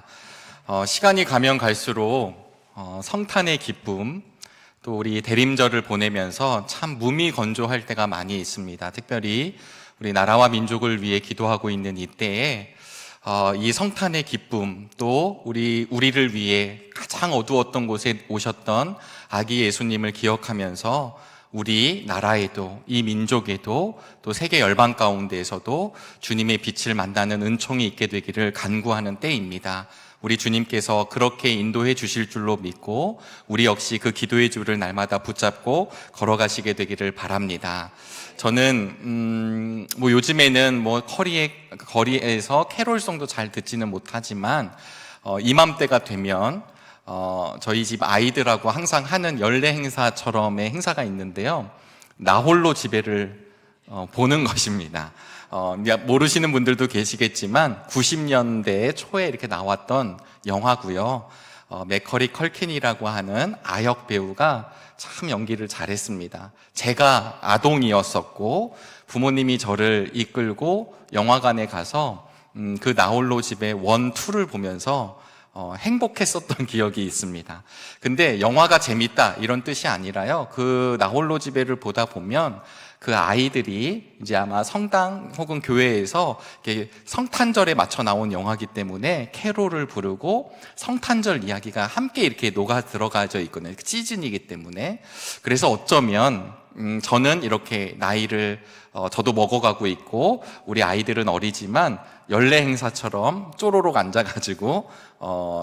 있습니다. 시간이 가면 갈수록 성탄의 기쁨, 또 우리 대림절을 보내면서 참 무미건조할 때가 많이 있습니다. 특별히 우리 나라와 민족을 위해 기도하고 있는 이때에 이 성탄의 기쁨, 또 우리를 위해 가장 어두웠던 곳에 오셨던 아기 예수님을 기억하면서 우리 나라에도, 이 민족에도, 또 세계 열방 가운데에서도 주님의 빛을 만나는 은총이 있게 되기를 간구하는 때입니다. 우리 주님께서 그렇게 인도해 주실 줄로 믿고 우리 역시 그 기도의 줄을 날마다 붙잡고 걸어가시게 되기를 바랍니다. 저는 요즘에는 거리에서 캐롤송도 잘 듣지는 못하지만 이맘때가 되면 저희 집 아이들하고 항상 하는 연례 행사처럼의 행사가 있는데요, 나홀로 집에를 보는 것입니다. 모르시는 분들도 계시겠지만 90년대 초에 이렇게 나왔던 영화고요. 맥커리 컬킨이라고 하는 아역 배우가 참 연기를 잘했습니다. 제가 아동이었었고 부모님이 저를 이끌고 영화관에 가서 그 나홀로 집의 1, 2를 보면서 행복했었던 기억이 있습니다. 근데 영화가 재밌다 이런 뜻이 아니라요, 그 나홀로 집에를 보다 보면 그 아이들이 이제 아마 성당 혹은 교회에서 성탄절에 맞춰 나온 영화이기 때문에 캐롤을 부르고 성탄절 이야기가 함께 이렇게 녹아 들어가져 있거든요. 시즌이기 때문에. 그래서 어쩌면 저는 이렇게 나이를 저도 먹어가고 있고 우리 아이들은 어리지만 연례 행사처럼 쪼로록 앉아가지고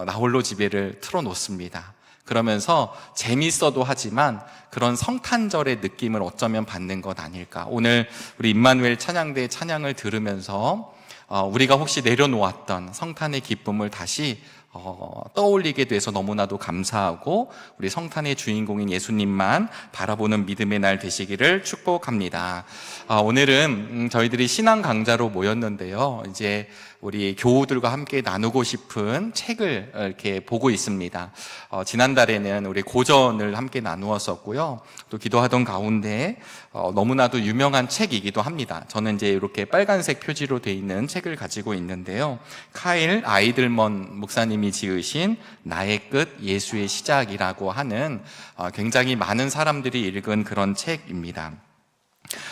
나홀로 집에를 틀어놓습니다. 그러면서 재밌어도 하지만 그런 성탄절의 느낌을 어쩌면 받는 것 아닐까. 오늘 우리 임마누엘 찬양대의 찬양을 들으면서 우리가 혹시 내려놓았던 성탄의 기쁨을 다시 떠올리게 돼서 너무나도 감사하고 우리 성탄의 주인공인 예수님만 바라보는 믿음의 날 되시기를 축복합니다. 오늘은 저희들이 신앙 강좌로 모였는데요, 이제 우리 교우들과 함께 나누고 싶은 책을 이렇게 보고 있습니다. 지난달에는 우리 고전을 함께 나누었었고요, 또 기도하던 가운데 너무나도 유명한 책이기도 합니다. 저는 이제 이렇게 빨간색 표지로 되어 있는 책을 가지고 있는데요, 카일 아이들먼 목사님이 지으신 나의 끝 예수의 시작이라고 하는 굉장히 많은 사람들이 읽은 그런 책입니다.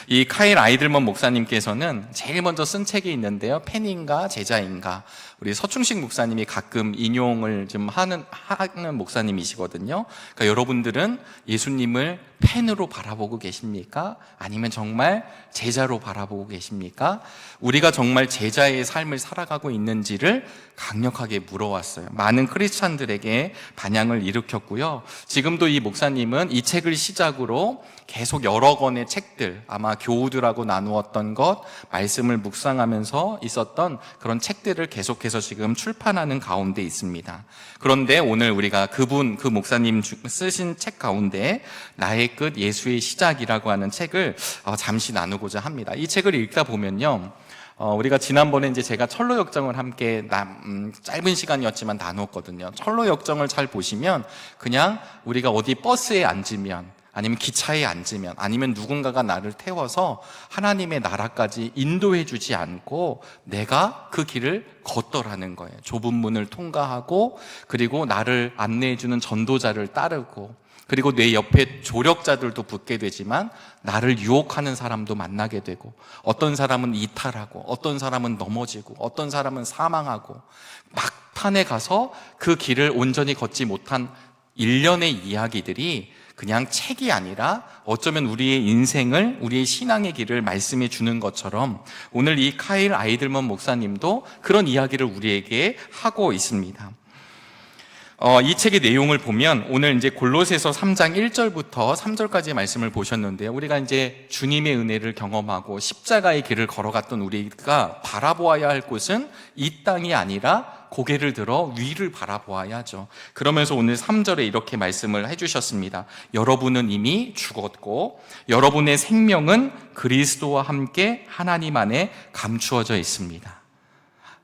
이 카일 아이들먼 목사님께서는 제일 먼저 쓴 책이 있는데요, 팬인가 제자인가, 우리 서충식 목사님이 가끔 인용을 좀 하는 목사님이시거든요. 그러니까 여러분들은 예수님을 팬으로 바라보고 계십니까? 아니면 정말 제자로 바라보고 계십니까? 우리가 정말 제자의 삶을 살아가고 있는지를 강력하게 물어왔어요. 많은 크리스찬들에게 반향을 일으켰고요. 지금도 이 목사님은 이 책을 시작으로 계속 여러 권의 책들, 아마 교우들하고 나누었던 것, 말씀을 묵상하면서 있었던 그런 책들을 계속해서 지금 출판하는 가운데 있습니다. 그런데 오늘 우리가 그 목사님 쓰신 책 가운데 나의 끝 예수의 시작이라고 하는 책을 잠시 나누고자 합니다. 이 책을 읽다 보면요, 우리가 지난번에 이제 제가 철로 역정을 함께 짧은 시간이었지만 나눴거든요. 철로 역정을 잘 보시면 그냥 우리가 어디 버스에 앉으면, 아니면 기차에 앉으면, 아니면 누군가가 나를 태워서 하나님의 나라까지 인도해 주지 않고 내가 그 길을 걷더라는 거예요. 좁은 문을 통과하고, 그리고 나를 안내해 주는 전도자를 따르고, 그리고 내 옆에 조력자들도 붙게 되지만 나를 유혹하는 사람도 만나게 되고, 어떤 사람은 이탈하고, 어떤 사람은 넘어지고, 어떤 사람은 사망하고, 막판에 가서 그 길을 온전히 걷지 못한 일련의 이야기들이 그냥 책이 아니라 어쩌면 우리의 인생을, 우리의 신앙의 길을 말씀해 주는 것처럼 오늘 이 카일 아이들먼 목사님도 그런 이야기를 우리에게 하고 있습니다. 이 책의 내용을 보면 오늘 이제 골로새서 3장 1절부터 3절까지의 말씀을 보셨는데요, 우리가 이제 주님의 은혜를 경험하고 십자가의 길을 걸어갔던 우리가 바라보아야 할 곳은 이 땅이 아니라 고개를 들어 위를 바라보아야 하죠. 그러면서 오늘 3절에 이렇게 말씀을 해주셨습니다. 여러분은 이미 죽었고 여러분의 생명은 그리스도와 함께 하나님 안에 감추어져 있습니다.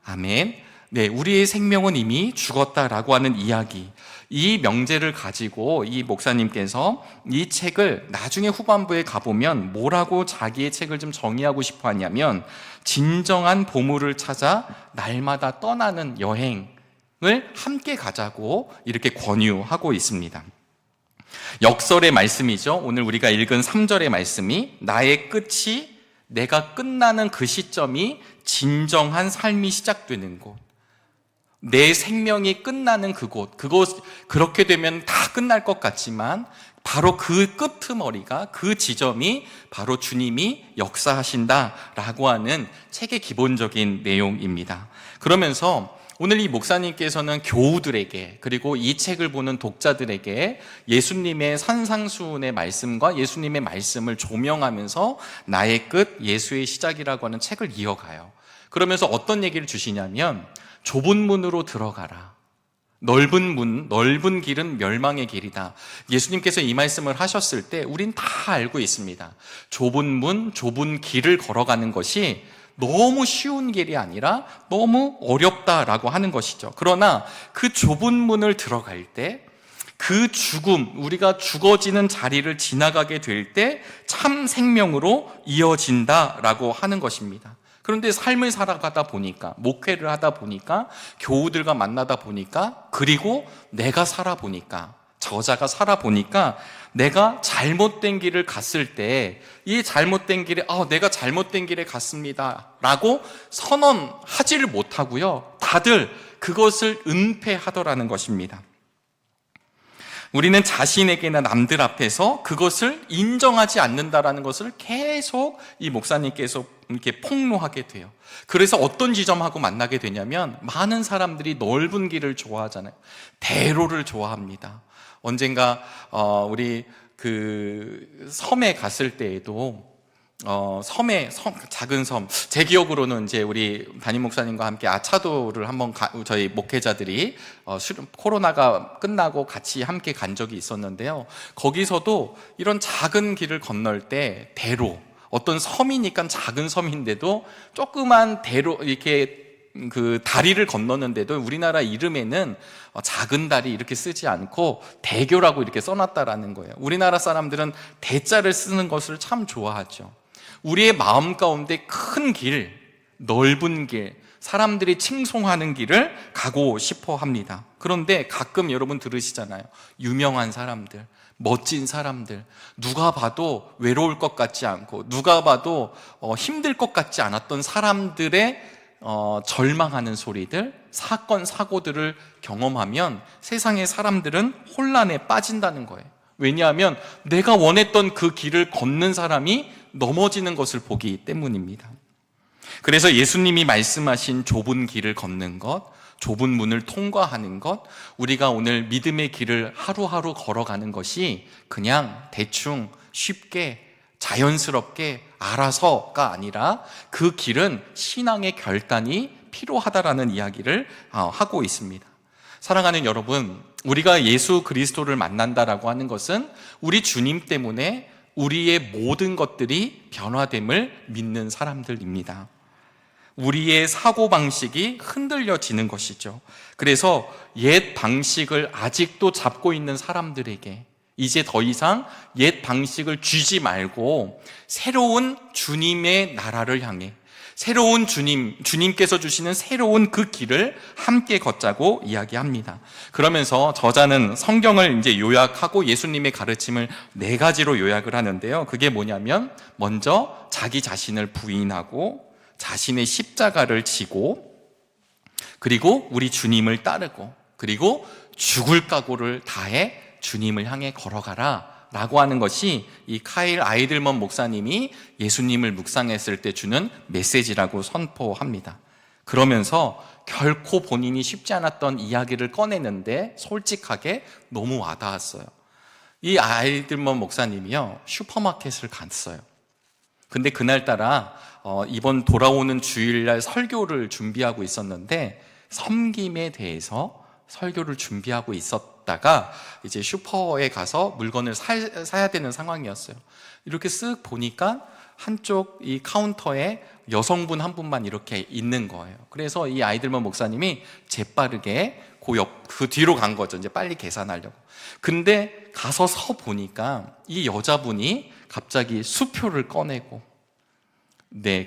아멘. 네, 우리의 생명은 이미 죽었다라고 하는 이야기, 이 명제를 가지고 이 목사님께서 이 책을 나중에 후반부에 가보면 뭐라고 자기의 책을 좀 정의하고 싶어 하냐면, 진정한 보물을 찾아 날마다 떠나는 여행, 함께 가자고 이렇게 권유하고 있습니다. 역설의 말씀이죠. 오늘 우리가 읽은 3절의 말씀이 나의 끝이 내가 끝나는 그 시점이 진정한 삶이 시작되는 곳, 내 생명이 끝나는 그곳, 그렇게 되면 다 끝날 것 같지만 바로 그 끄트머리가, 그 지점이 바로 주님이 역사하신다라고 하는 책의 기본적인 내용입니다. 그러면서 오늘 이 목사님께서는 교우들에게, 그리고 이 책을 보는 독자들에게 예수님의 산상수훈의 말씀과 예수님의 말씀을 조명하면서 나의 끝, 예수의 시작이라고 하는 책을 이어가요. 그러면서 어떤 얘기를 주시냐면 좁은 문으로 들어가라. 넓은 길은 멸망의 길이다. 예수님께서 이 말씀을 하셨을 때 우린 다 알고 있습니다. 좁은 문, 좁은 길을 걸어가는 것이 너무 쉬운 길이 아니라 너무 어렵다라고 하는 것이죠. 그러나 그 좁은 문을 들어갈 때 그 죽음, 우리가 죽어지는 자리를 지나가게 될 때 참 생명으로 이어진다라고 하는 것입니다. 그런데 삶을 살아가다 보니까, 목회를 하다 보니까, 교우들과 만나다 보니까, 그리고 내가 살아보니까, 저자가 살아보니까 내가 잘못된 길을 갔을 때 이 잘못된 길에 내가 잘못된 길에 갔습니다 라고 선언하지를 못하고요, 다들 그것을 은폐하더라는 것입니다. 우리는 자신에게나 남들 앞에서 그것을 인정하지 않는다라는 것을 계속 이 목사님께서 이렇게 폭로하게 돼요. 그래서 어떤 지점하고 만나게 되냐면 많은 사람들이 넓은 길을 좋아하잖아요. 대로를 좋아합니다. 언젠가 우리 그 섬에 갔을 때에도 작은 섬, 제 기억으로는 이제 우리 담임 목사님과 함께 아차도를 한번 저희 목회자들이 코로나가 끝나고 같이 함께 간 적이 있었는데요. 거기서도 이런 작은 길을 건널 때 대로, 어떤 섬이니까 작은 섬인데도 조그만 대로 이렇게 그 다리를 건너는데도 우리나라 이름에는 작은 다리 이렇게 쓰지 않고 대교라고 이렇게 써놨다라는 거예요. 우리나라 사람들은 대자를 쓰는 것을 참 좋아하죠. 우리의 마음 가운데 큰 길, 넓은 길, 사람들이 칭송하는 길을 가고 싶어 합니다. 그런데 가끔 여러분 들으시잖아요. 유명한 사람들, 멋진 사람들, 누가 봐도 외로울 것 같지 않고 누가 봐도 힘들 것 같지 않았던 사람들의 절망하는 소리들, 사건, 사고들을 경험하면 세상의 사람들은 혼란에 빠진다는 거예요. 왜냐하면 내가 원했던 그 길을 걷는 사람이 넘어지는 것을 보기 때문입니다. 그래서 예수님이 말씀하신 좁은 길을 걷는 것, 좁은 문을 통과하는 것, 우리가 오늘 믿음의 길을 하루하루 걸어가는 것이 그냥 대충 쉽게 자연스럽게 알아서가 아니라 그 길은 신앙의 결단이 필요하다라는 이야기를 하고 있습니다. 사랑하는 여러분, 우리가 예수 그리스도를 만난다라고 하는 것은 우리 주님 때문에 우리의 모든 것들이 변화됨을 믿는 사람들입니다. 우리의 사고방식이 흔들려지는 것이죠. 그래서 옛 방식을 아직도 잡고 있는 사람들에게 이제 더 이상 옛 방식을 쥐지 말고 새로운 주님의 나라를 향해, 새로운 주님께서 주시는 새로운 그 길을 함께 걷자고 이야기합니다. 그러면서 저자는 성경을 이제 요약하고 예수님의 가르침을 4가지로 요약을 하는데요. 그게 뭐냐면 먼저 자기 자신을 부인하고 자신의 십자가를 지고, 그리고 우리 주님을 따르고, 그리고 죽을 각오를 다해 주님을 향해 걸어가라 라고 하는 것이 이 카일 아이들먼 목사님이 예수님을 묵상했을 때 주는 메시지라고 선포합니다. 그러면서 결코 본인이 쉽지 않았던 이야기를 꺼내는데 솔직하게 너무 와닿았어요. 이 아이들먼 목사님이요, 슈퍼마켓을 갔어요. 근데 그날따라 이번 돌아오는 주일날 설교를 준비하고 있었는데 섬김에 대해서 설교를 준비하고 있었다가 이제 슈퍼에 가서 물건을 사야 되는 상황이었어요. 이렇게 쓱 보니까 한쪽 이 카운터에 여성분 한 분만 이렇게 있는 거예요. 그래서 이 아이들만 목사님이 재빠르게 그 뒤로 간 거죠. 이제 빨리 계산하려고. 근데 가서 서 보니까 이 여자분이 갑자기 수표를 꺼내고,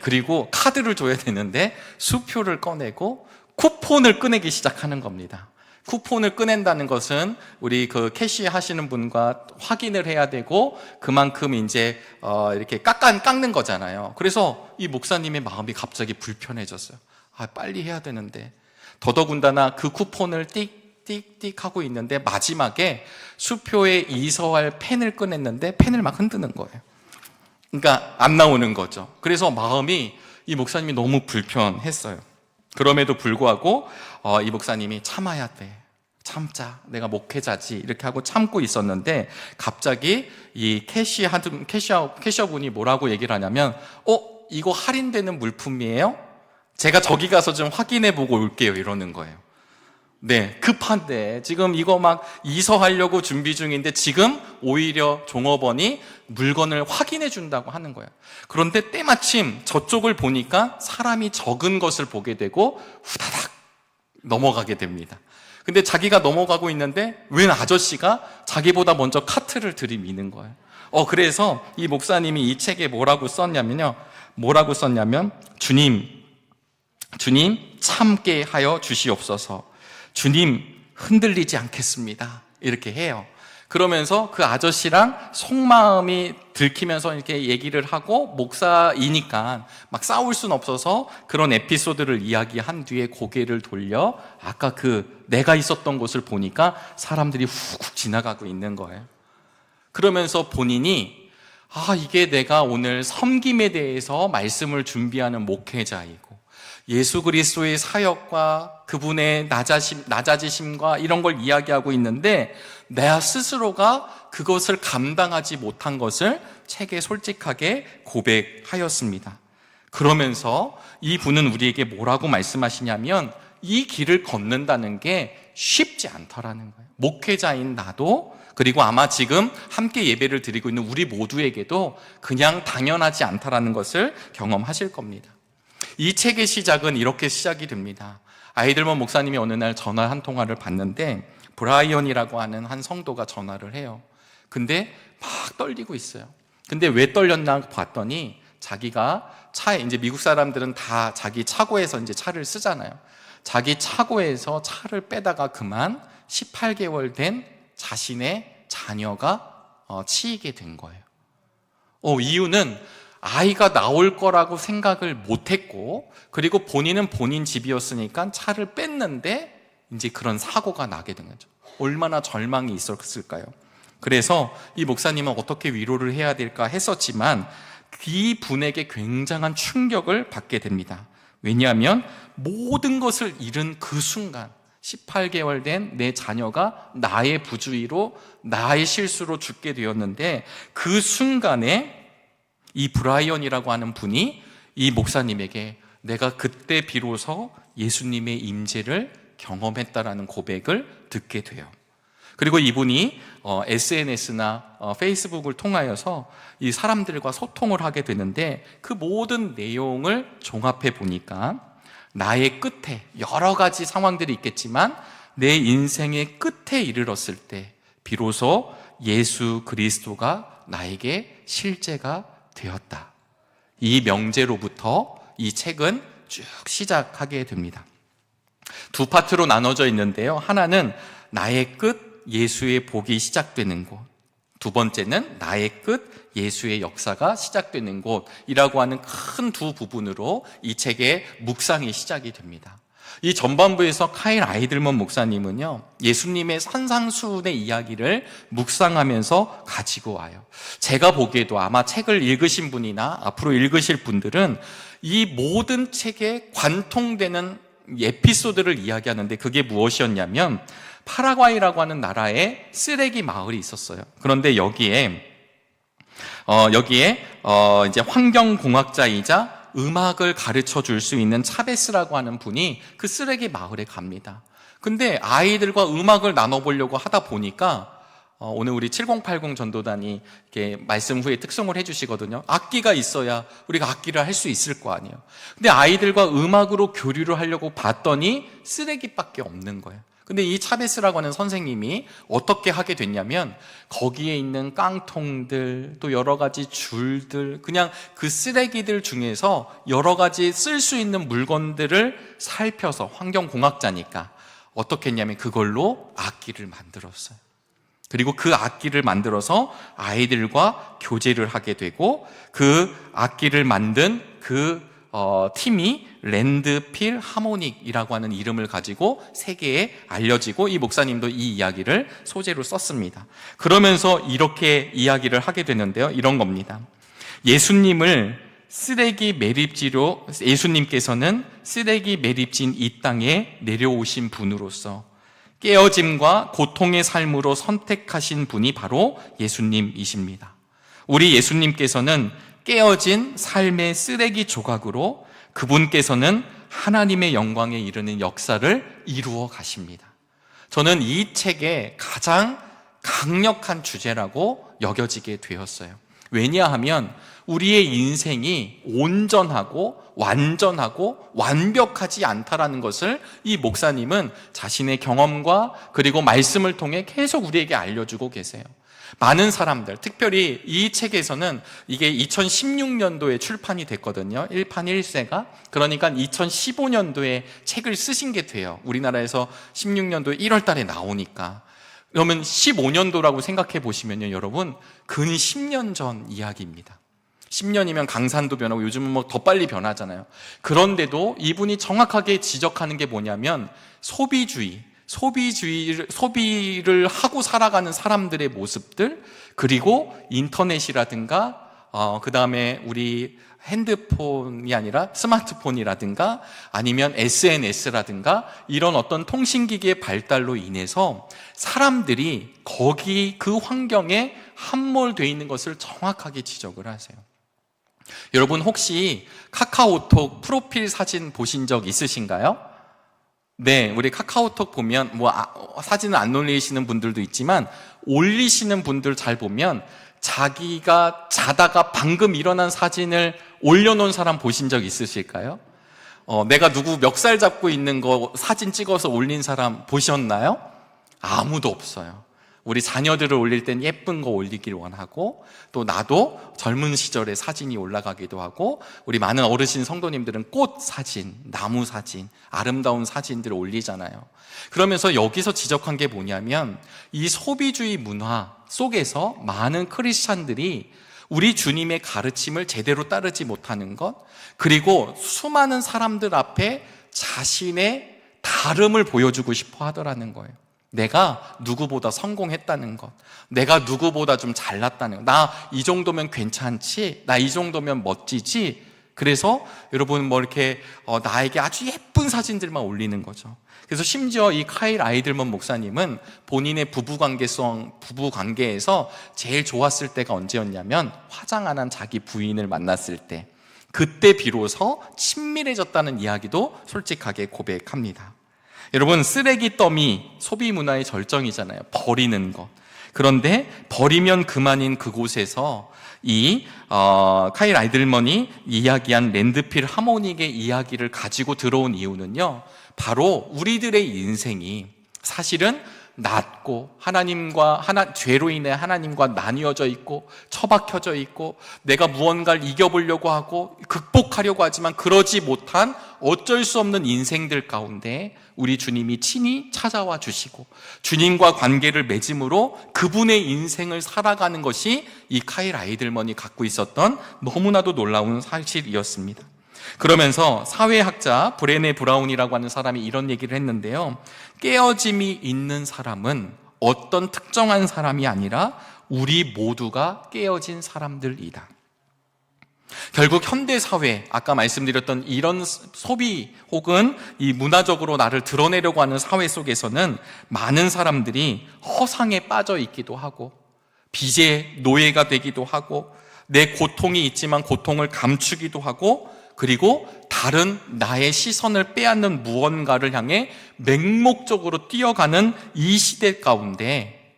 그리고 카드를 줘야 되는데 수표를 꺼내고 쿠폰을 꺼내기 시작하는 겁니다. 쿠폰을 꺼낸다는 것은 우리 그 캐시 하시는 분과 확인을 해야 되고 그만큼 이제 이렇게 깎는 거잖아요. 그래서 이 목사님의 마음이 갑자기 불편해졌어요. 빨리 해야 되는데. 더더군다나 그 쿠폰을 띡띡띡 하고 있는데 마지막에 수표에 이서할 펜을 꺼냈는데 펜을 막 흔드는 거예요. 그러니까 안 나오는 거죠. 그래서 마음이 이 목사님이 너무 불편했어요. 그럼에도 불구하고 이 목사님이 참아야 돼. 참자. 내가 목회자지. 이렇게 하고 참고 있었는데 갑자기 이 캐셔분이 뭐라고 얘기를 하냐면 이거 할인되는 물품이에요? 제가 저기 가서 좀 확인해 보고 올게요. 이러는 거예요. 네, 급한데 지금 이거 막 이서하려고 준비 중인데 지금 오히려 종업원이 물건을 확인해 준다고 하는 거예요. 그런데 때마침 저쪽을 보니까 사람이 적은 것을 보게 되고 후다닥 넘어가게 됩니다. 근데 자기가 넘어가고 있는데 웬 아저씨가 자기보다 먼저 카트를 들이미는 거예요. 그래서 이 목사님이 이 책에 뭐라고 썼냐면 주님 참게 하여 주시옵소서. 주님 흔들리지 않겠습니다. 이렇게 해요. 그러면서 그 아저씨랑 속마음이 들키면서 이렇게 얘기를 하고 목사이니까 막 싸울 순 없어서 그런 에피소드를 이야기한 뒤에 고개를 돌려 아까 내가 있었던 곳을 보니까 사람들이 훅훅 지나가고 있는 거예요. 그러면서 본인이 이게 내가 오늘 섬김에 대해서 말씀을 준비하는 목회자이고 예수 그리스도의 사역과 그분의 낮아지심과 이런 걸 이야기하고 있는데 내 스스로가 그것을 감당하지 못한 것을 책에 솔직하게 고백하였습니다. 그러면서 이분은 우리에게 뭐라고 말씀하시냐면 이 길을 걷는다는 게 쉽지 않더라는 거예요. 목회자인 나도 그리고 아마 지금 함께 예배를 드리고 있는 우리 모두에게도 그냥 당연하지 않다라는 것을 경험하실 겁니다. 이 책의 시작은 이렇게 시작이 됩니다. 아이들먼 목사님이 어느 날 전화 한 통화를 받는데 브라이언이라고 하는 한 성도가 전화를 해요. 근데 막 떨리고 있어요. 근데 왜 떨렸나 봤더니 자기가 차에, 이제 미국 사람들은 다 자기 차고에서 이제 차를 쓰잖아요. 자기 차고에서 차를 빼다가 그만 18개월 된 자신의 자녀가 치이게 된 거예요. 이유는 아이가 나올 거라고 생각을 못했고, 그리고 본인은 본인 집이었으니까 차를 뺐는데 이제 그런 사고가 나게 된 거죠. 얼마나 절망이 있었을까요? 그래서 이 목사님은 어떻게 위로를 해야 될까 했었지만 이 분에게 굉장한 충격을 받게 됩니다. 왜냐하면 모든 것을 잃은 그 순간 18개월 된 내 자녀가 나의 부주의로 나의 실수로 죽게 되었는데 그 순간에 이 브라이언이라고 하는 분이 이 목사님에게 내가 그때 비로소 예수님의 임재를 경험했다라는 고백을 듣게 돼요. 그리고 이분이 SNS나 페이스북을 통하여서 이 사람들과 소통을 하게 되는데 그 모든 내용을 종합해 보니까 나의 끝에 여러 가지 상황들이 있겠지만 내 인생의 끝에 이르렀을 때 비로소 예수 그리스도가 나에게 실제가 되었다. 이 명제로부터 이 책은 쭉 시작하게 됩니다. 두 파트로 나눠져 있는데요. 하나는 나의 끝 예수의 복이 시작되는 곳, 두 번째는 나의 끝 예수의 역사가 시작되는 곳이라고 하는 큰 두 부분으로 이 책의 묵상이 시작이 됩니다. 이 전반부에서 카일 아이들먼 목사님은요, 예수님의 산상수훈의 이야기를 묵상하면서 가지고 와요. 제가 보기에도 아마 책을 읽으신 분이나 앞으로 읽으실 분들은 이 모든 책에 관통되는 에피소드를 이야기하는데 그게 무엇이었냐면 파라과이라고 하는 나라에 쓰레기 마을이 있었어요. 그런데 여기에 이제 환경공학자이자 음악을 가르쳐 줄 수 있는 차베스라고 하는 분이 그 쓰레기 마을에 갑니다. 근데 아이들과 음악을 나눠보려고 하다 보니까 오늘 우리 7080 전도단이 이렇게 말씀 후에 특송을 해주시거든요. 악기가 있어야 우리가 악기를 할 수 있을 거 아니에요. 근데 아이들과 음악으로 교류를 하려고 봤더니 쓰레기밖에 없는 거예요. 근데 이 차베스라고 하는 선생님이 어떻게 하게 됐냐면 거기에 있는 깡통들, 또 여러 가지 줄들, 그냥 그 쓰레기들 중에서 여러 가지 쓸 수 있는 물건들을 살펴서, 환경공학자니까 어떻게 했냐면 그걸로 악기를 만들었어요. 그리고 그 악기를 만들어서 아이들과 교제를 하게 되고, 그 악기를 만든 팀이 랜드필 하모닉이라고 하는 이름을 가지고 세계에 알려지고, 이 목사님도 이 이야기를 소재로 썼습니다. 그러면서 이렇게 이야기를 하게 되는데요, 이런 겁니다. 예수님께서는 쓰레기 매립진 이 땅에 내려오신 분으로서 깨어짐과 고통의 삶으로 선택하신 분이 바로 예수님이십니다. 우리 예수님께서는 깨어진 삶의 쓰레기 조각으로 그분께서는 하나님의 영광에 이르는 역사를 이루어 가십니다. 저는 이 책의 가장 강력한 주제라고 여겨지게 되었어요. 왜냐하면 우리의 인생이 온전하고 완전하고 완벽하지 않다라는 것을 이 목사님은 자신의 경험과 그리고 말씀을 통해 계속 우리에게 알려주고 계세요. 많은 사람들, 특별히 이 책에서는 이게 2016년도에 출판이 됐거든요. 1판 1세가. 그러니까 2015년도에 책을 쓰신 게 돼요. 우리나라에서 16년도 1월 달에 나오니까. 그러면 15년도라고 생각해 보시면요, 여러분, 근 10년 전 이야기입니다. 10년이면 강산도 변하고 요즘은 뭐 더 빨리 변하잖아요. 그런데도 이분이 정확하게 지적하는 게 뭐냐면 소비를 하고 살아가는 사람들의 모습들, 그리고 인터넷이라든가 그 다음에 우리 핸드폰이 아니라 스마트폰이라든가 아니면 SNS라든가 이런 어떤 통신기기의 발달로 인해서 사람들이 그 환경에 함몰되어 있는 것을 정확하게 지적을 하세요. 여러분 혹시 카카오톡 프로필 사진 보신 적 있으신가요? 네, 우리 카카오톡 보면 사진을 안 올리시는 분들도 있지만 올리시는 분들 잘 보면 자기가 자다가 방금 일어난 사진을 올려놓은 사람 보신 적 있으실까요? 내가 누구 멱살 잡고 있는 거 사진 찍어서 올린 사람 보셨나요? 아무도 없어요. 우리 자녀들을 올릴 땐 예쁜 거 올리길 원하고, 또 나도 젊은 시절의 사진이 올라가기도 하고, 우리 많은 어르신 성도님들은 꽃 사진, 나무 사진, 아름다운 사진들을 올리잖아요. 그러면서 여기서 지적한 게 뭐냐면 이 소비주의 문화 속에서 많은 크리스찬들이 우리 주님의 가르침을 제대로 따르지 못하는 것, 그리고 수많은 사람들 앞에 자신의 다름을 보여주고 싶어 하더라는 거예요. 내가 누구보다 성공했다는 것, 내가 누구보다 좀 잘났다는 것, 나 이 정도면 괜찮지, 나 이 정도면 멋지지. 그래서 여러분 이렇게 나에게 아주 예쁜 사진들만 올리는 거죠. 그래서 심지어 이 카일 아이들먼 목사님은 본인의 부부관계에서 제일 좋았을 때가 언제였냐면 화장 안 한 자기 부인을 만났을 때, 그때 비로소 친밀해졌다는 이야기도 솔직하게 고백합니다. 여러분, 쓰레기 더미 소비 문화의 절정이잖아요. 버리는 것. 그런데 버리면 그만인 그곳에서 이 카일 아이들먼이 이야기한 랜드필 하모닉의 이야기를 가지고 들어온 이유는요, 바로 우리들의 인생이 사실은 낮고 죄로 인해 하나님과 나뉘어져 있고 처박혀져 있고, 내가 무언가를 이겨보려고 하고 극복하려고 하지만 그러지 못한 어쩔 수 없는 인생들 가운데 우리 주님이 친히 찾아와 주시고 주님과 관계를 맺음으로 그분의 인생을 살아가는 것이 이 카일 아이들먼이 갖고 있었던 너무나도 놀라운 사실이었습니다. 그러면서 사회학자 브레네 브라운이라고 하는 사람이 이런 얘기를 했는데요, 깨어짐이 있는 사람은 어떤 특정한 사람이 아니라 우리 모두가 깨어진 사람들이다. 결국 현대사회, 아까 말씀드렸던 이런 소비 혹은 이 문화적으로 나를 드러내려고 하는 사회 속에서는 많은 사람들이 허상에 빠져 있기도 하고 빚의 노예가 되기도 하고, 내 고통이 있지만 고통을 감추기도 하고, 그리고 다른 나의 시선을 빼앗는 무언가를 향해 맹목적으로 뛰어가는 이 시대 가운데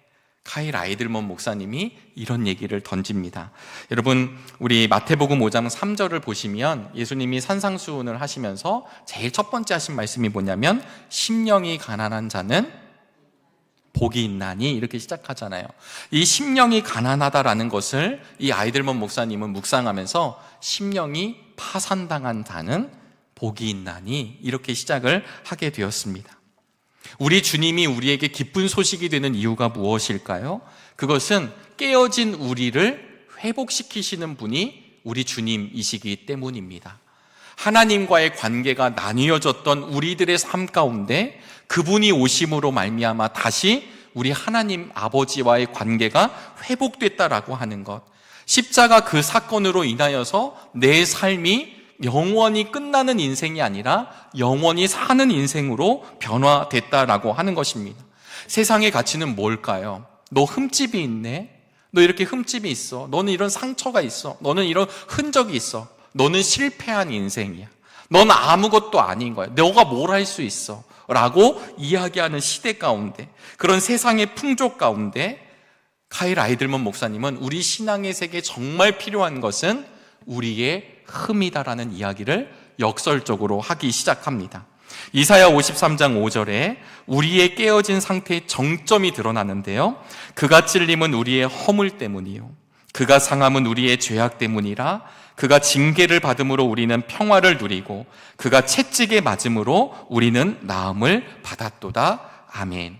카일 아이들먼 목사님이 이런 얘기를 던집니다. 여러분, 우리 마태복음 5장 3절을 보시면 예수님이 산상수훈을 하시면서 제일 첫 번째 하신 말씀이 뭐냐면 심령이 가난한 자는 복이 있나니, 이렇게 시작하잖아요. 이 심령이 가난하다라는 것을 이 아이들먼 목사님은 묵상하면서 심령이 파산당한 자는 복이 있나니, 이렇게 시작을 하게 되었습니다. 우리 주님이 우리에게 기쁜 소식이 되는 이유가 무엇일까요? 그것은 깨어진 우리를 회복시키시는 분이 우리 주님이시기 때문입니다. 하나님과의 관계가 나뉘어졌던 우리들의 삶 가운데 그분이 오심으로 말미암아 다시 우리 하나님 아버지와의 관계가 회복됐다라고 하는 것, 십자가 그 사건으로 인하여서 내 삶이 영원히 끝나는 인생이 아니라 영원히 사는 인생으로 변화됐다라고 하는 것입니다. 세상의 가치는 뭘까요? 너 흠집이 있네? 너 이렇게 흠집이 있어. 너는 이런 상처가 있어. 너는 이런 흔적이 있어. 너는 실패한 인생이야. 넌 아무것도 아닌 거야. 너가 뭘 할 수 있어? 라고 이야기하는 시대 가운데, 그런 세상의 풍조 가운데 카일 아이들먼 목사님은 우리 신앙의 세계에 정말 필요한 것은 우리의 흠이다라는 이야기를 역설적으로 하기 시작합니다. 이사야 53장 5절에 우리의 깨어진 상태의 정점이 드러나는데요, 그가 찔림은 우리의 허물 때문이요 그가 상함은 우리의 죄악 때문이라. 그가 징계를 받음으로 우리는 평화를 누리고 그가 채찍에 맞음으로 우리는 나음을 받았도다. 아멘.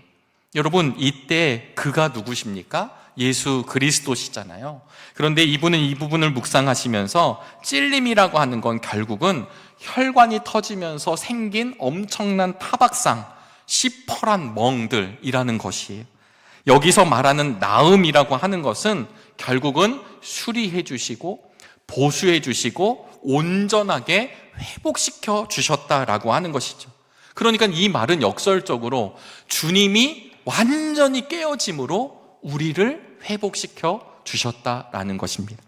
여러분, 이때 그가 누구십니까? 예수 그리스도시잖아요. 그런데 이분은 이 부분을 묵상하시면서 찔림이라고 하는 건 결국은 혈관이 터지면서 생긴 엄청난 타박상, 시퍼런 멍들이라는 것이에요. 여기서 말하는 나음이라고 하는 것은 결국은 수리해 주시고 보수해 주시고 온전하게 회복시켜 주셨다라고 하는 것이죠. 그러니까 이 말은 역설적으로 주님이 완전히 깨어짐으로 우리를 회복시켜 주셨다라는 것입니다.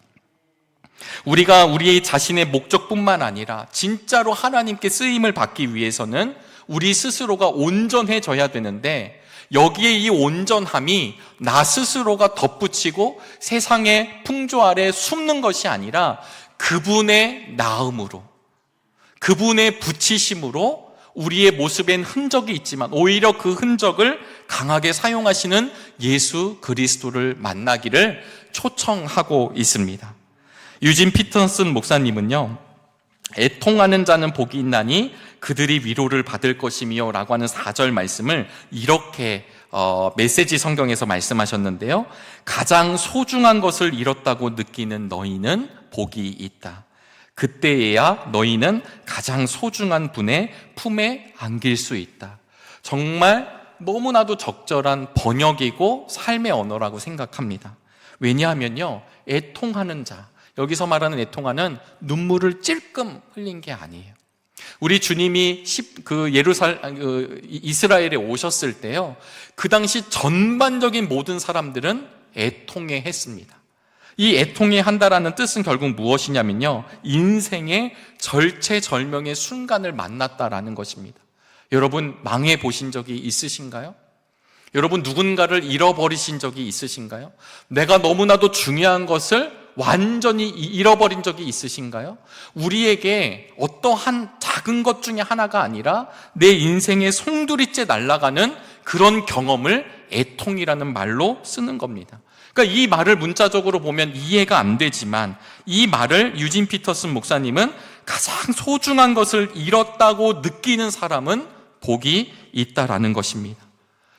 우리가 우리의 자신의 목적뿐만 아니라 진짜로 하나님께 쓰임을 받기 위해서는 우리 스스로가 온전해져야 되는데, 여기에 이 온전함이 나 스스로가 덧붙이고 세상의 풍조 아래 숨는 것이 아니라 그분의 나음으로, 그분의 붙이심으로 우리의 모습엔 흔적이 있지만 오히려 그 흔적을 강하게 사용하시는 예수 그리스도를 만나기를 초청하고 있습니다. 유진 피터슨 목사님은요, 애통하는 자는 복이 있나니 그들이 위로를 받을 것이며 라고 하는 4절 말씀을 이렇게 메시지 성경에서 말씀하셨는데요, 가장 소중한 것을 잃었다고 느끼는 너희는 복이 있다. 그때에야 너희는 가장 소중한 분의 품에 안길 수 있다. 정말 너무나도 적절한 번역이고 삶의 언어라고 생각합니다. 왜냐하면요, 애통하는 자, 여기서 말하는 애통하는 눈물을 찔끔 흘린 게 아니에요. 우리 주님이 이스라엘에 오셨을 때요, 그 당시 전반적인 모든 사람들은 애통해 했습니다. 이 애통해 한다라는 뜻은 결국 무엇이냐면요, 인생의 절체절명의 순간을 만났다라는 것입니다. 여러분, 망해 보신 적이 있으신가요? 여러분, 누군가를 잃어버리신 적이 있으신가요? 내가 너무나도 중요한 것을 완전히 잃어버린 적이 있으신가요? 우리에게 어떠한 작은 것 중에 하나가 아니라 내 인생의 송두리째 날아가는 그런 경험을 애통이라는 말로 쓰는 겁니다. 그러니까 이 말을 문자적으로 보면 이해가 안 되지만, 이 말을 유진 피터슨 목사님은 가장 소중한 것을 잃었다고 느끼는 사람은 복이 있다라는 것입니다.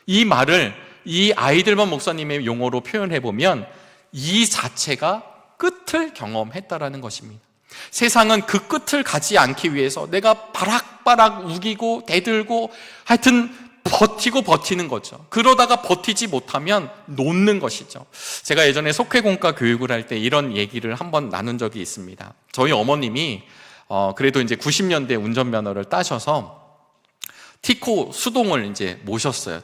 이 말을 이 아이들먼 목사님의 용어로 표현해 보면 이 자체가 끝을 경험했다라는 것입니다. 세상은 그 끝을 가지 않기 위해서 내가 바락바락 우기고 대들고 하여튼 버티는 거죠. 그러다가 버티지 못하면 놓는 것이죠. 제가 예전에 속회공과 교육을 할 때 이런 얘기를 한번 나눈 적이 있습니다. 저희 어머님이 그래도 이제 90년대 운전면허를 따셔서 티코 수동을 이제 모셨어요.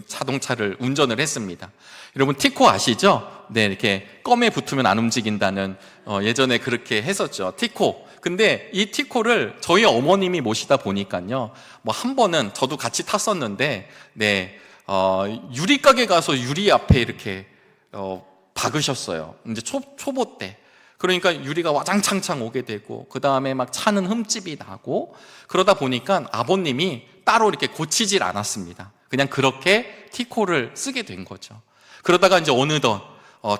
자동차를 운전을 했습니다. 여러분, 티코 아시죠? 네, 이렇게 껌에 붙으면 안 움직인다는, 예전에 그렇게 했었죠. 티코. 근데 이 티코를 저희 어머님이 모시다 보니까요, 뭐 한 번은 저도 같이 탔었는데, 네, 유리가게 가서 유리 앞에 이렇게 박으셨어요. 이제 초보 때. 그러니까 유리가 와장창창 오게 되고, 그 다음에 막 차는 흠집이 나고, 그러다 보니까 아버님이 따로 이렇게 고치질 않았습니다. 그냥 그렇게 티코를 쓰게 된 거죠. 그러다가 이제 어느덧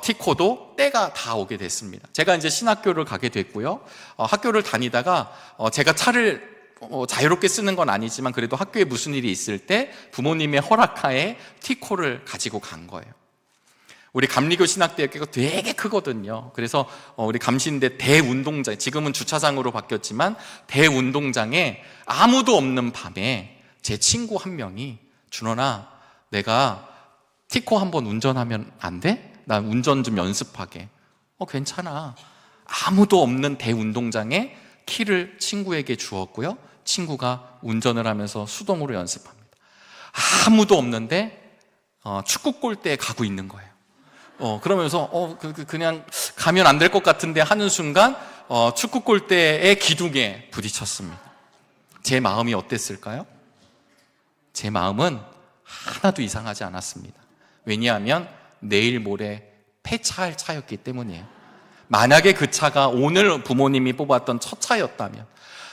티코도 때가 다 오게 됐습니다. 제가 이제 신학교를 가게 됐고요. 학교를 다니다가 제가 차를 자유롭게 쓰는 건 아니지만 그래도 학교에 무슨 일이 있을 때 부모님의 허락하에 티코를 가지고 간 거예요. 우리 감리교 신학대학교가 되게 크거든요. 그래서 우리 감신대 대운동장, 지금은 주차장으로 바뀌었지만 대운동장에 아무도 없는 밤에 제 친구 한 명이, 준원아, 내가 티코 한번 운전하면 안 돼? 난 운전 좀 연습하게. 괜찮아. 아무도 없는 대운동장에 키를 친구에게 주었고요. 친구가 운전을 하면서 수동으로 연습합니다. 아무도 없는데 축구 골대에 가고 있는 거예요. 그러면서 그냥 가면 안 될 것 같은데 하는 순간 축구 골대의 기둥에 부딪혔습니다. 제 마음이 어땠을까요? 제 마음은 하나도 이상하지 않았습니다. 왜냐하면 내일 모레 폐차할 차였기 때문이에요. 만약에 그 차가 오늘 부모님이 뽑았던 첫 차였다면,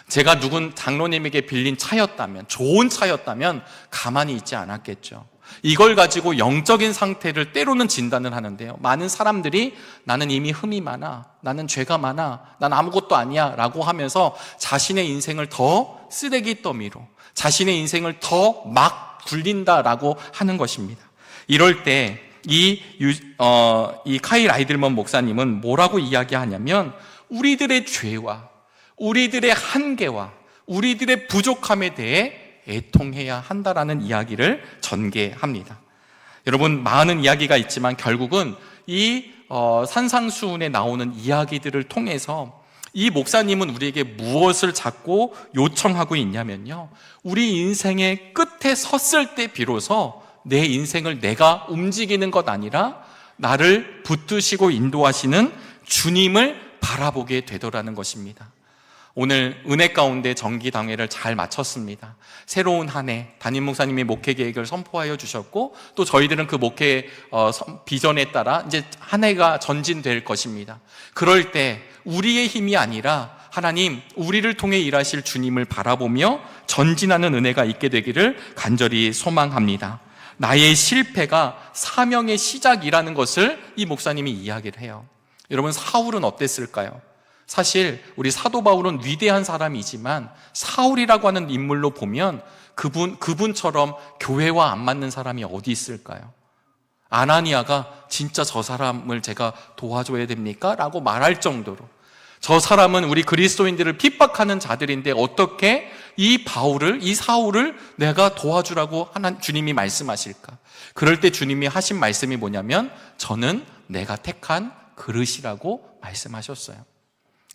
제가 누군 장로님에게 빌린 차였다면, 좋은 차였다면 가만히 있지 않았겠죠. 이걸 가지고 영적인 상태를 때로는 진단을 하는데요, 많은 사람들이 나는 이미 흠이 많아, 나는 죄가 많아, 난 아무것도 아니야 라고 하면서 자신의 인생을 더 쓰레기 더미로, 자신의 인생을 더 막 굴린다라고 하는 것입니다. 이럴 때 이 카일 아이들먼 목사님은 뭐라고 이야기하냐면, 우리들의 죄와 우리들의 한계와 우리들의 부족함에 대해 애통해야 한다라는 이야기를 전개합니다. 여러분, 많은 이야기가 있지만 결국은 이 산상수훈에 나오는 이야기들을 통해서 이 목사님은 우리에게 무엇을 자꾸 요청하고 있냐면요, 우리 인생의 끝에 섰을 때 비로소 내 인생을 내가 움직이는 것 아니라 나를 붙드시고 인도하시는 주님을 바라보게 되더라는 것입니다. 오늘 은혜 가운데 정기당회를 잘 마쳤습니다. 새로운 한 해 담임 목사님이 목회 계획을 선포하여 주셨고, 또 저희들은 그 목회 비전에 따라 이제 한 해가 전진될 것입니다. 그럴 때 우리의 힘이 아니라 하나님, 우리를 통해 일하실 주님을 바라보며 전진하는 은혜가 있게 되기를 간절히 소망합니다. 나의 실패가 사명의 시작이라는 것을 이 목사님이 이야기를 해요. 여러분, 사울은 어땠을까요? 사실 우리 사도 바울은 위대한 사람이지만 사울이라고 하는 인물로 보면 그분처럼 교회와 안 맞는 사람이 어디 있을까요? 아나니아가 진짜 저 사람을 제가 도와줘야 됩니까? 라고 말할 정도로, 저 사람은 우리 그리스도인들을 핍박하는 자들인데 어떻게 이 사울을 내가 도와주라고 주님이 말씀하실까? 그럴 때 주님이 하신 말씀이 뭐냐면, 저는 내가 택한 그릇이라고 말씀하셨어요.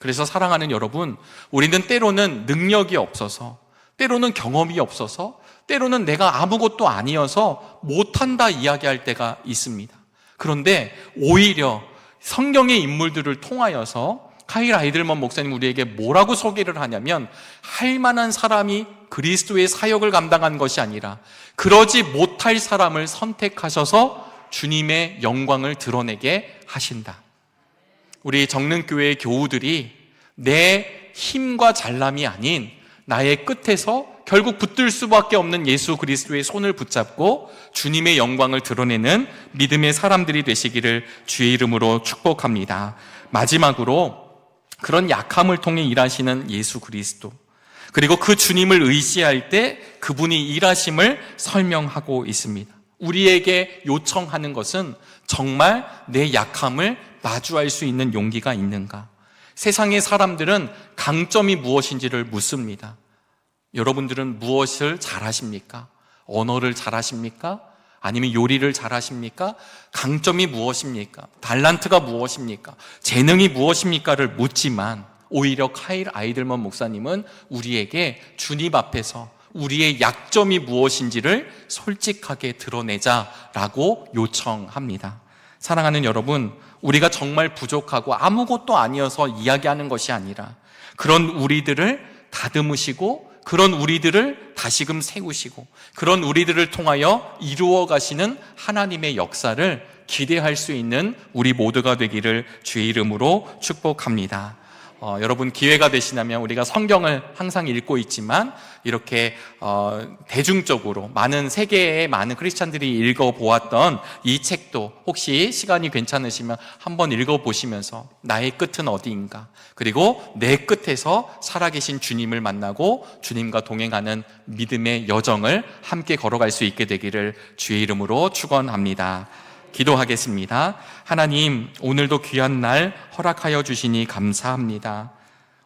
그래서 사랑하는 여러분, 우리는 때로는 능력이 없어서, 때로는 경험이 없어서, 때로는 내가 아무것도 아니어서 못한다 이야기할 때가 있습니다. 그런데 오히려 성경의 인물들을 통하여서 카일 아이들먼 목사님 우리에게 뭐라고 소개를 하냐면, 할 만한 사람이 그리스도의 사역을 감당한 것이 아니라 그러지 못할 사람을 선택하셔서 주님의 영광을 드러내게 하신다. 우리 정릉교회의 교우들이 내 힘과 잘남이 아닌 나의 끝에서 결국 붙들 수밖에 없는 예수 그리스도의 손을 붙잡고 주님의 영광을 드러내는 믿음의 사람들이 되시기를 주의 이름으로 축복합니다. 마지막으로, 그런 약함을 통해 일하시는 예수 그리스도, 그리고 그 주님을 의지할 때 그분이 일하심을 설명하고 있습니다. 우리에게 요청하는 것은 정말 내 약함을 마주할 수 있는 용기가 있는가? 세상의 사람들은 강점이 무엇인지를 묻습니다. 여러분들은 무엇을 잘하십니까? 언어를 잘하십니까? 아니면 요리를 잘하십니까? 강점이 무엇입니까? 달란트가 무엇입니까? 재능이 무엇입니까를 묻지만, 오히려 카일 아이들먼 목사님은 우리에게 주님 앞에서 우리의 약점이 무엇인지를 솔직하게 드러내자라고 요청합니다. 사랑하는 여러분, 우리가 정말 부족하고 아무것도 아니어서 이야기하는 것이 아니라 그런 우리들을 다듬으시고 그런 우리들을 다시금 세우시고 그런 우리들을 통하여 이루어 가시는 하나님의 역사를 기대할 수 있는 우리 모두가 되기를 주의 이름으로 축복합니다. 여러분 기회가 되시다면 우리가 성경을 항상 읽고 있지만 이렇게 대중적으로 세계의 많은 크리스찬들이 읽어보았던 이 책도 혹시 시간이 괜찮으시면 한번 읽어보시면서 나의 끝은 어디인가, 그리고 내 끝에서 살아계신 주님을 만나고 주님과 동행하는 믿음의 여정을 함께 걸어갈 수 있게 되기를 주의 이름으로 축원합니다. 기도하겠습니다. 하나님, 오늘도 귀한 날 허락하여 주시니 감사합니다.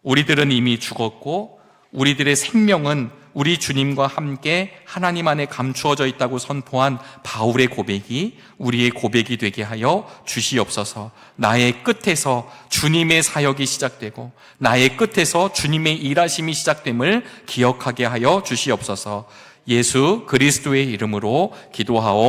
우리들은 이미 죽었고 우리들의 생명은 우리 주님과 함께 하나님 안에 감추어져 있다고 선포한 바울의 고백이 우리의 고백이 되게 하여 주시옵소서. 나의 끝에서 주님의 사역이 시작되고 나의 끝에서 주님의 일하심이 시작됨을 기억하게 하여 주시옵소서. 예수 그리스도의 이름으로 기도하오